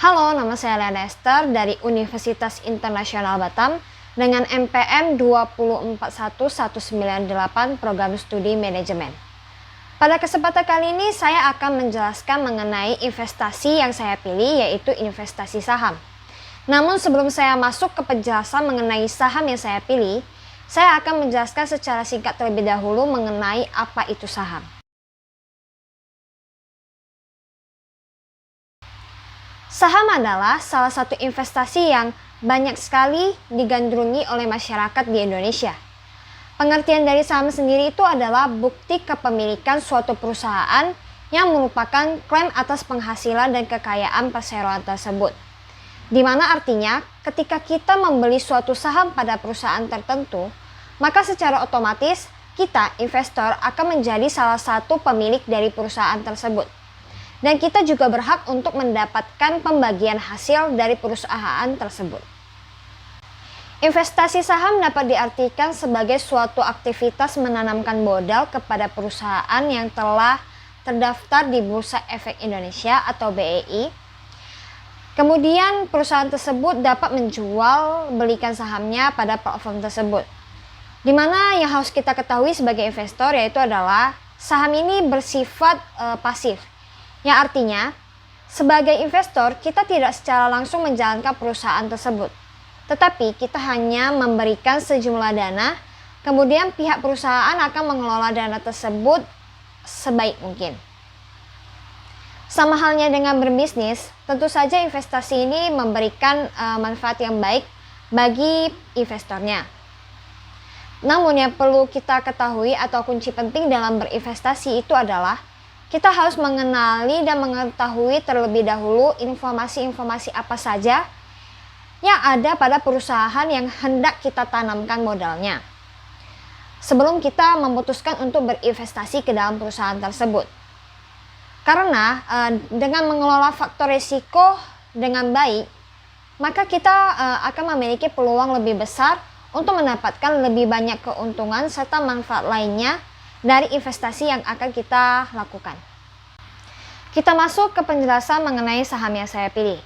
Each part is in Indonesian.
Halo, nama saya Lena Esther dari Universitas Internasional Batam dengan MPM 241198 Program Studi Manajemen. Pada kesempatan kali ini saya akan menjelaskan mengenai investasi yang saya pilih, yaitu investasi saham. Namun sebelum saya masuk ke penjelasan mengenai saham yang saya pilih, saya akan menjelaskan secara singkat terlebih dahulu mengenai apa itu saham. Saham adalah salah satu investasi yang banyak sekali digandrungi oleh masyarakat di Indonesia. Pengertian dari saham sendiri itu adalah bukti kepemilikan suatu perusahaan yang merupakan klaim atas penghasilan dan kekayaan perseroan tersebut. Di mana artinya ketika kita membeli suatu saham pada perusahaan tertentu, maka secara otomatis kita investor akan menjadi salah satu pemilik dari perusahaan tersebut. Dan kita juga berhak untuk mendapatkan pembagian hasil dari perusahaan tersebut. Investasi saham dapat diartikan sebagai suatu aktivitas menanamkan modal kepada perusahaan yang telah terdaftar di Bursa Efek Indonesia atau BEI. Kemudian perusahaan tersebut dapat menjual belikan sahamnya pada platform tersebut. Di mana yang harus kita ketahui sebagai investor yaitu adalah saham ini bersifat pasif. Yang artinya, sebagai investor kita tidak secara langsung menjalankan perusahaan tersebut. Tetapi kita hanya memberikan sejumlah dana, kemudian pihak perusahaan akan mengelola dana tersebut sebaik mungkin. Sama halnya dengan berbisnis, tentu saja investasi ini memberikan manfaat yang baik bagi investornya. Namun yang perlu kita ketahui atau kunci penting dalam berinvestasi itu adalah kita harus mengenali dan mengetahui terlebih dahulu informasi-informasi apa saja yang ada pada perusahaan yang hendak kita tanamkan modalnya sebelum kita memutuskan untuk berinvestasi ke dalam perusahaan tersebut. Karena dengan mengelola faktor risiko dengan baik, maka kita akan memiliki peluang lebih besar untuk mendapatkan lebih banyak keuntungan serta manfaat lainnya dari investasi yang akan kita lakukan. Kita masuk ke penjelasan mengenai saham yang saya pilih.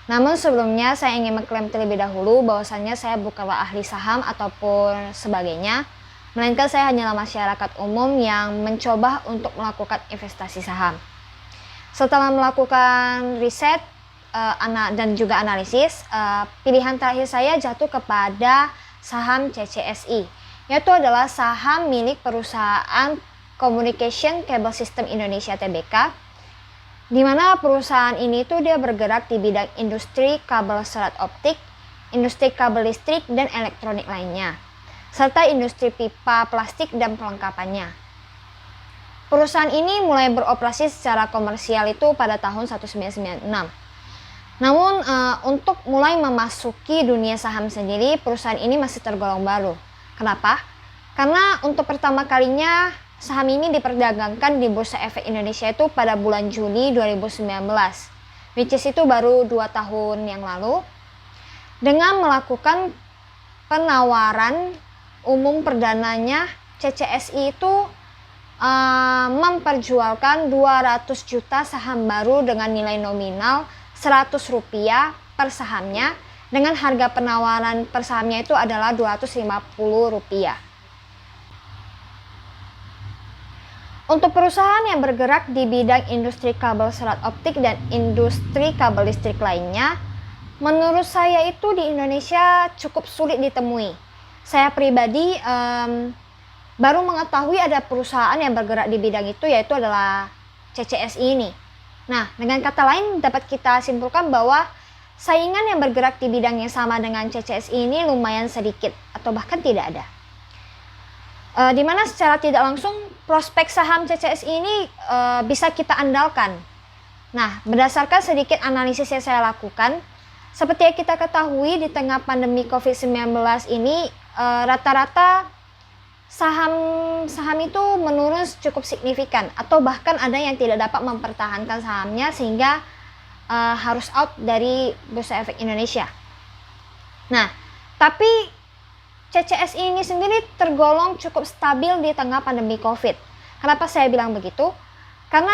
Namun sebelumnya saya ingin mengklaim terlebih dahulu bahwasannya saya bukanlah ahli saham ataupun sebagainya, melainkan saya hanyalah masyarakat umum yang mencoba untuk melakukan investasi saham. Setelah melakukan riset dan juga analisis, pilihan terakhir saya jatuh kepada saham CCSI, yaitu adalah saham milik perusahaan Communication Cable System Indonesia Tbk, di mana perusahaan ini tuh dia bergerak di bidang industri kabel serat optik, industri kabel listrik dan elektronik lainnya, serta industri pipa plastik dan perlengkapannya. Perusahaan ini mulai beroperasi secara komersial itu pada tahun 1996. Namun untuk mulai memasuki dunia saham sendiri, perusahaan ini masih tergolong baru. Kenapa? Karena untuk pertama kalinya saham ini diperdagangkan di Bursa Efek Indonesia itu pada bulan Juni 2019, which is itu baru 2 tahun yang lalu, dengan melakukan penawaran umum perdananya. CCSI itu memperjualkan 200 juta saham baru dengan nilai nominal Rp100 per sahamnya, dengan harga penawaran per sahamnya itu adalah Rp250. Untuk perusahaan yang bergerak di bidang industri kabel serat optik dan industri kabel listrik lainnya, menurut saya itu di Indonesia cukup sulit ditemui. Saya pribadi baru mengetahui ada perusahaan yang bergerak di bidang itu, yaitu adalah CCSI ini. Nah, dengan kata lain dapat kita simpulkan bahwa saingan yang bergerak di bidang yang sama dengan CCSI ini lumayan sedikit atau bahkan tidak ada. Di mana secara tidak langsung prospek saham CCSI ini bisa kita andalkan. Nah, berdasarkan sedikit analisis yang saya lakukan, seperti yang kita ketahui di tengah pandemi COVID-19 ini, rata-rata saham itu menurun cukup signifikan, atau bahkan ada yang tidak dapat mempertahankan sahamnya sehingga harus out dari Bursa Efek Indonesia. Nah, tapi CCSI ini sendiri tergolong cukup stabil di tengah pandemi COVID. Kenapa saya bilang begitu? Karena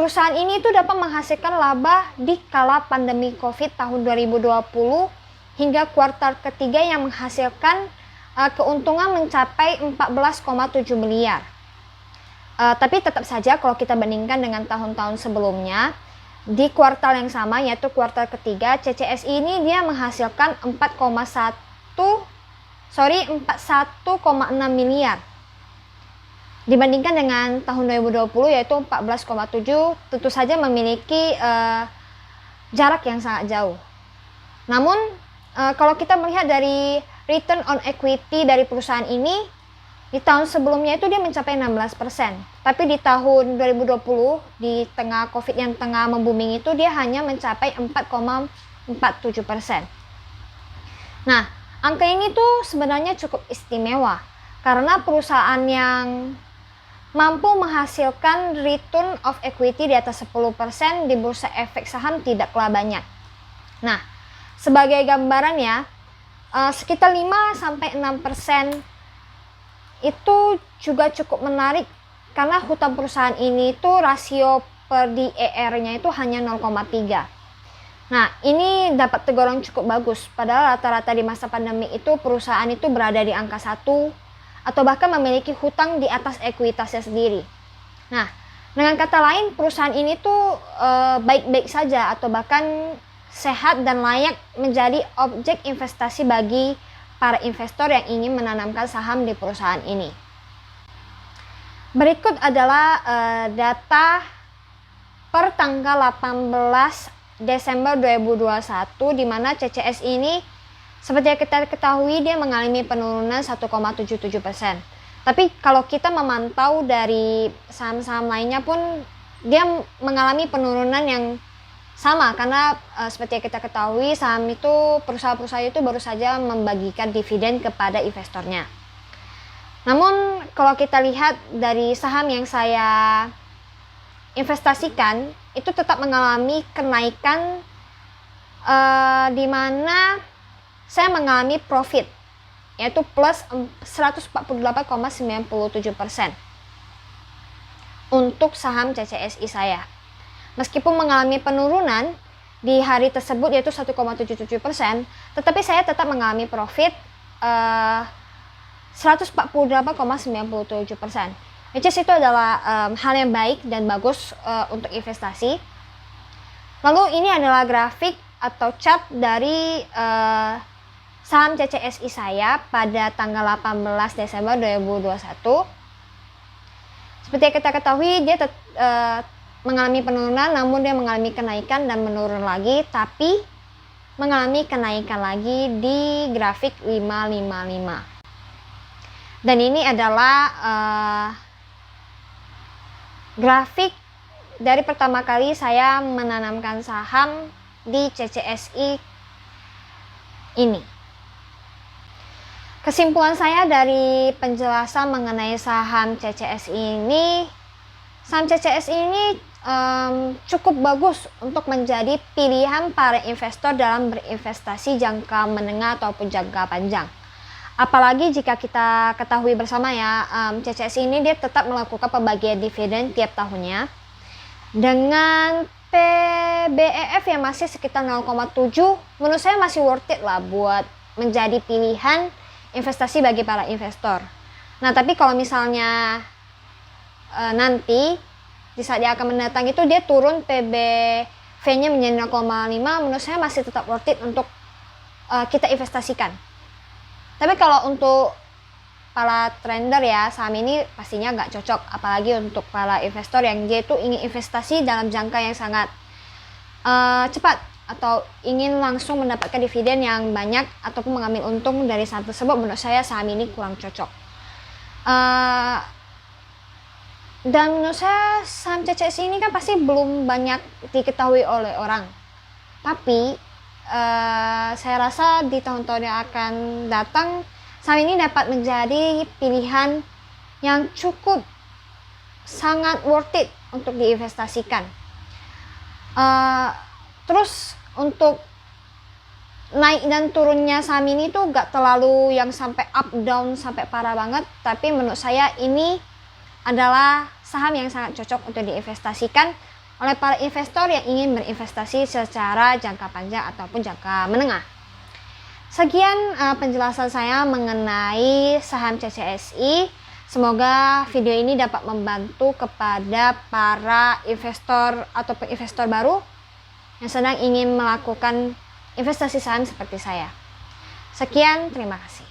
perusahaan ini tuh dapat menghasilkan laba di kala pandemi COVID tahun 2020 hingga kuartal ketiga yang menghasilkan keuntungan mencapai 14,7 miliar. Tapi tetap saja kalau kita bandingkan dengan tahun-tahun sebelumnya, di kuartal yang sama yaitu kuartal ketiga, CCSI ini dia menghasilkan 41,6 miliar. Dibandingkan dengan tahun 2020 yaitu 14,7, tentu saja memiliki jarak yang sangat jauh. Namun kalau kita melihat dari return on equity dari perusahaan ini, di tahun sebelumnya itu dia mencapai 16%. Tapi di tahun 2020 di tengah COVID yang tengah membooming itu dia hanya mencapai 4,47%. Nah, angka ini tuh sebenarnya cukup istimewa karena perusahaan yang mampu menghasilkan return of equity di atas 10% di bursa efek saham tidaklah banyak. Nah, sebagai gambaran ya, sekitar 5-6% itu juga cukup menarik karena hutang perusahaan ini tuh rasio per DER-nya itu hanya 0,3. Nah, ini dapat tergolong cukup bagus, padahal rata-rata di masa pandemi itu perusahaan itu berada di angka 1 atau bahkan memiliki hutang di atas ekuitasnya sendiri. Nah, dengan kata lain perusahaan ini tuh baik-baik saja atau bahkan sehat dan layak menjadi objek investasi bagi para investor yang ingin menanamkan saham di perusahaan ini. Berikut adalah data per tanggal 18 Desember 2021 di mana CCS ini seperti yang kita ketahui dia mengalami penurunan 1,77%. Tapi kalau kita memantau dari saham-saham lainnya pun dia mengalami penurunan yang sama karena seperti yang kita ketahui saham itu perusahaan-perusahaan itu baru saja membagikan dividen kepada investornya. Namun kalau kita lihat dari saham yang saya investasikan itu tetap mengalami kenaikan di mana saya mengalami profit yaitu plus 148,97% untuk saham CCSI saya. Meskipun mengalami penurunan di hari tersebut yaitu 1,77%, tetapi saya tetap mengalami profit 148,97%. Which is itu adalah hal yang baik dan bagus untuk investasi. Lalu ini adalah grafik atau chart dari saham CCSI saya pada tanggal 18 Desember 2021. Seperti yang kita ketahui dia mengalami penurunan, namun dia mengalami kenaikan dan menurun lagi, tapi mengalami kenaikan lagi di grafik 555. Dan ini adalah grafik dari pertama kali saya menanamkan saham di CCSI ini. Kesimpulan saya dari penjelasan mengenai saham CCSI ini, saham CCSI ini cukup bagus untuk menjadi pilihan para investor dalam berinvestasi jangka menengah ataupun jangka panjang. Apalagi jika kita ketahui bersama ya, CCSI ini dia tetap melakukan pembagian dividen tiap tahunnya dengan PBEF yang masih sekitar 0,7, menurut saya masih worth it lah buat menjadi pilihan investasi bagi para investor. Nah, tapi kalau misalnya nanti di saat yang akan mendatang itu dia turun PBV-nya menjadi 0,5, menurut saya masih tetap worth it untuk kita investasikan. Tapi kalau untuk para trader ya, saham ini pastinya nggak cocok, apalagi untuk para investor yang dia itu ingin investasi dalam jangka yang sangat cepat atau ingin langsung mendapatkan dividen yang banyak ataupun mengambil untung dari saham tersebut. Menurut saya saham ini kurang cocok. Dan menurut saya saham CCSI ini kan pasti belum banyak diketahui oleh orang. Tapi saya rasa di tahun-tahun yang akan datang saham ini dapat menjadi pilihan yang cukup sangat worth it untuk diinvestasikan. Terus untuk naik dan turunnya saham ini tuh gak terlalu yang sampai up down sampai parah banget, tapi menurut saya ini adalah saham yang sangat cocok untuk diinvestasikan oleh para investor yang ingin berinvestasi secara jangka panjang ataupun jangka menengah. Sekian penjelasan saya mengenai saham CCSI. Semoga video ini dapat membantu kepada para investor ataupun investor baru yang sedang ingin melakukan investasi saham seperti saya. Sekian, terima kasih.